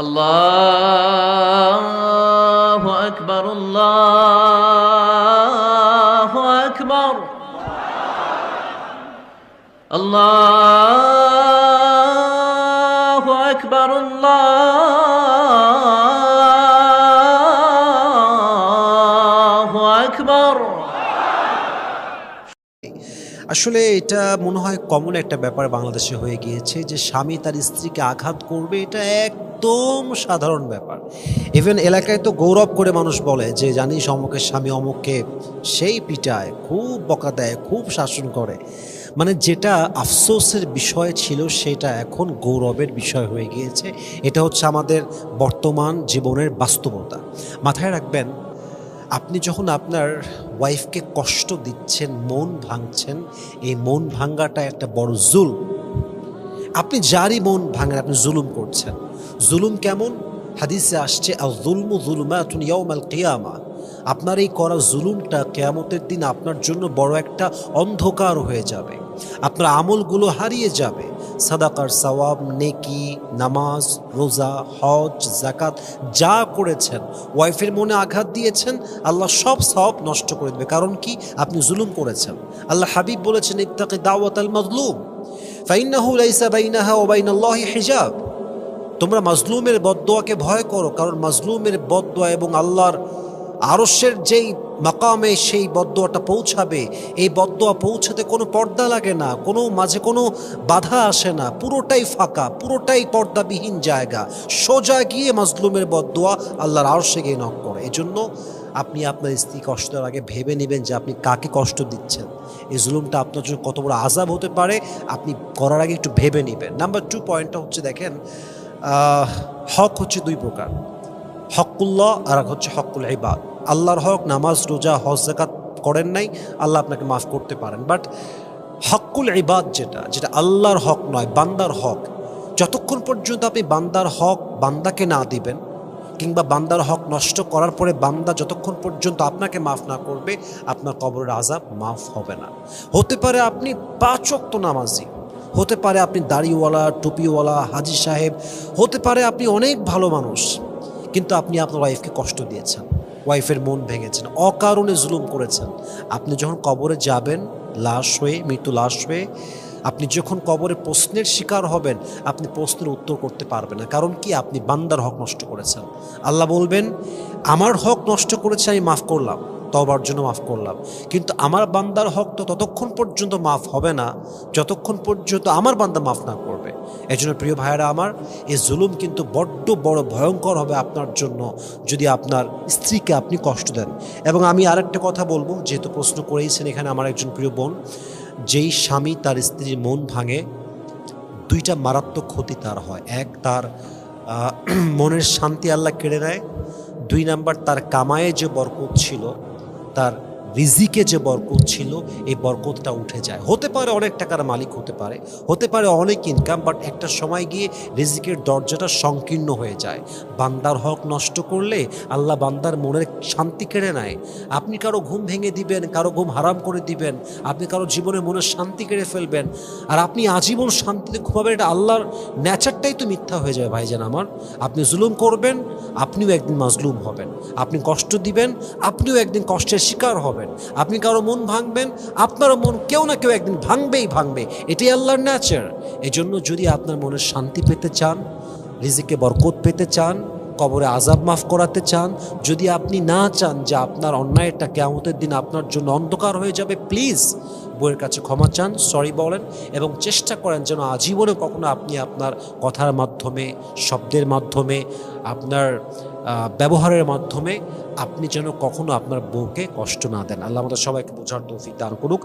আল্লাহু আকবার, আল্লাহু আকবার, আল্লাহু আকবার, আল্লাহু আকবার। আসলে এটা মনে হয় কমন একটা ব্যাপার বাংলাদেশে হয়ে গিয়েছে যে স্বামী তার স্ত্রীকে আঘাত করবে, এটা একদম সাধারণ ব্যাপার। ইভেন এলাকায় তো গৌরব করে মানুষ বলে যে জানিস অমুকের স্বামী অমুককে সেই পিটায়, খুব বকা দেয়, খুব শাসন করে। মানে যেটা আফসোসের বিষয় ছিল সেটা এখন গৌরবের বিষয় হয়ে গিয়েছে। এটা হচ্ছে আমাদের বর্তমান জীবনের বাস্তবতা। মাথায় রাখবেন, আপনি যখন আপনার ওয়াইফকে কষ্ট দিচ্ছেন, মন ভাঙছেন, এই মন ভাঙ্গাটা একটা বড় জুলম। আপনি যারই মন ভাঙেন আপনি জুলুম করছেন। জুলুম কেমন? হাদিসে আসছে আয-যুলমু যুলুমাতুন ইয়াওমাল কিয়ামা। আপনার এই করা জুলুমটা কিয়ামতের দিন আপনার জন্য বড় একটা অন্ধকার হয়ে যাবে। আপনার আমলগুলো হারিয়ে যাবে। সাদাকার সওয়াব, নেকি, নামাজ, রোজা, হজ, যাকাত যা করেছেন, ওয়াইফের মনে আঘাত দিয়েছেন, আল্লাহ সব সওয়াব নষ্ট করে দেবে। কারণ কি? আপনি জুলুম করেছেন। আল্লাহ হাবিব বলেছেন ইত্তাকি দাওয়াতাল মাজলুম ফাইন্নাহু লাইসা বাইনাহা ওয়া বাইনাল্লাহি হিজাব। তোমরা মাজলুমের বদদোয়াকে ভয় করো, কারণ মাজলুমের বদদোয়া এবং আল্লাহর আরশের যেই মাকামে সেই বদদোয়াটা পৌঁছাবে, এই বদদোয়া পৌঁছাতে কোনো পর্দা লাগে না, কোনো মাঝে কোনো বাধা আসে না, পুরোটাই ফাঁকা, পুরোটাই পর্দাবিহীন জায়গা। সোজা গিয়ে মাজলুমের বদদোয়া আল্লাহর আরশে গিয়ে নক করে। এজন্য আপনি আপনার স্ত্রী কষ্ট দেওয়ার আগে ভেবে নেবেন যে আপনি কাকে কষ্ট দিচ্ছেন। এই জুলুমটা আপনার জন্য কত বড় আযাব হতে পারে, আপনি করার আগে একটু ভেবে নেবেন। নাম্বার 2 পয়েন্টটা হচ্ছে, দেখেন হক হচ্ছে দুই প্রকার, হকুল্লাহ আর এক হচ্ছে হকুল ইবাদ। আল্লাহর হক, নামাজ, রোজা, হজ, যাকাত করেন নাই, আল্লাহ আপনাকে মাফ করতে পারেন। বাট হকুল ইবাদ যেটা যেটা আল্লাহর হক নয়, বান্দার হক, যতক্ষণ পর্যন্ত আপনি বান্দার হক বান্দাকে না দিবেন, কিংবা বান্দার হক নষ্ট করার পরে বান্দা যতক্ষণ পর্যন্ত আপনাকে মাফ না করবে, আপনার কবরের আযাব মাফ হবে না। হতে পারে আপনি 5 ওয়াক্ত নামাজি, হতে পারে আপনি দাড়িওয়ালা, টুপিওয়ালা, হাজি সাহেব, হতে পারে আপনি অনেক ভালো মানুষ, কিন্তু আপনি আপনার ওয়াইফকে কষ্ট দিয়েছেন, ওয়াইফের মন ভেঙেছেন, অকারণে জুলুম করেছেন। আপনি যখন কবরে যাবেন লাশ হয়ে, মৃত্যু লাশ হয়ে, আপনি যখন কবরে প্রশ্নের শিকার হবেন, আপনি প্রশ্নের উত্তর করতে পারবেন না। কারণ কি? আপনি বান্দার হক নষ্ট করেছেন। আল্লাহ বলবেন আমার হক নষ্ট করেছে, আমি মাফ করলাম, তওবার জন্য মাফ করলাম, কিন্তু আমার বান্দার হক তো ততক্ষণ পর্যন্ত মাফ হবে না যতক্ষণ পর্যন্ত আমার বান্দা মাফ না করবে। এই জন্য প্রিয় ভাইয়েরা আমার, এই জুলুম কিন্তু বড্ড বড় ভয়ঙ্কর হবে আপনার জন্য যদি আপনার স্ত্রীকে আপনি কষ্ট দেন। এবং আমি আরেকটা কথা বলবো, যেহেতু প্রশ্ন করেইছেন এখানে আমার একজন প্রিয় বোন, যেই স্বামী তার স্ত্রীর মন ভাঙে, 2টা মারাত্মক ক্ষতি তার হয়। এক, তার মনের শান্তি আল্লাহ কেড়ে নেয়। 2 নাম্বার, তার কামায়ে যে বরকত ছিল, তার রিজিকে যে বরকত ছিল, এই বরকতটা উঠে যায়। হতে পারে অনেক টাকার মালিক হতে পারে অনেক ইনকাম, বাট একটা সময় গিয়ে রিজিকের দরজাটা সংকীর্ণ হয়ে যায়। বান্দার হক নষ্ট করলে আল্লাহ বান্দার মনের শান্তি কেড়ে নেয়। আপনি কারো ঘুম ভেঙে দিবেন, কারো ঘুম হারাম করে দিবেন, আপনি কারো জীবনে মনের শান্তি কেড়ে ফেলবেন, আর আপনি আজীবন শান্তিতে ঘুমাবেন, এটা আল্লাহর ন্যাচারটাই তো মিথ্যা হয়ে যাবে ভাইজান আমার। আপনি জুলুম করবেন, আপনিও একদিন মাজলুম হবেন। আপনি কষ্ট দিবেন, আপনিও একদিন কষ্টের শিকার হবেন। আপনি কারো মন ভাঙবেন, আপনারও মন কেউ না কেউ একদিন ভাঙবে। এটাই আল্লাহর নেচার। এজন্য যদি আপনার মনের শান্তি পেতে চান, রিজিকে বরকত পেতে চান, কবরে আযাব মাফ করাতে চান, যদি আপনি না চান যে আপনার অন্যায়টা কিয়ামতের দিন আপনার জন্য অন্ধকার হয়ে যাবে, প্লিজ বউয়ের কাছে ক্ষমা চান, সরি বলেন, এবং চেষ্টা করেন যেন আজীবনে কখনো আপনি আপনার কথার মাধ্যমে, শব্দের মাধ্যমে, আপনার ব্যবহারের মাধ্যমে আপনি যেন কখনো আপনার বউকে কষ্ট না দেন। আল্লাহ আমাদের সবাইকে বোঝার তৌফিক দান করুক।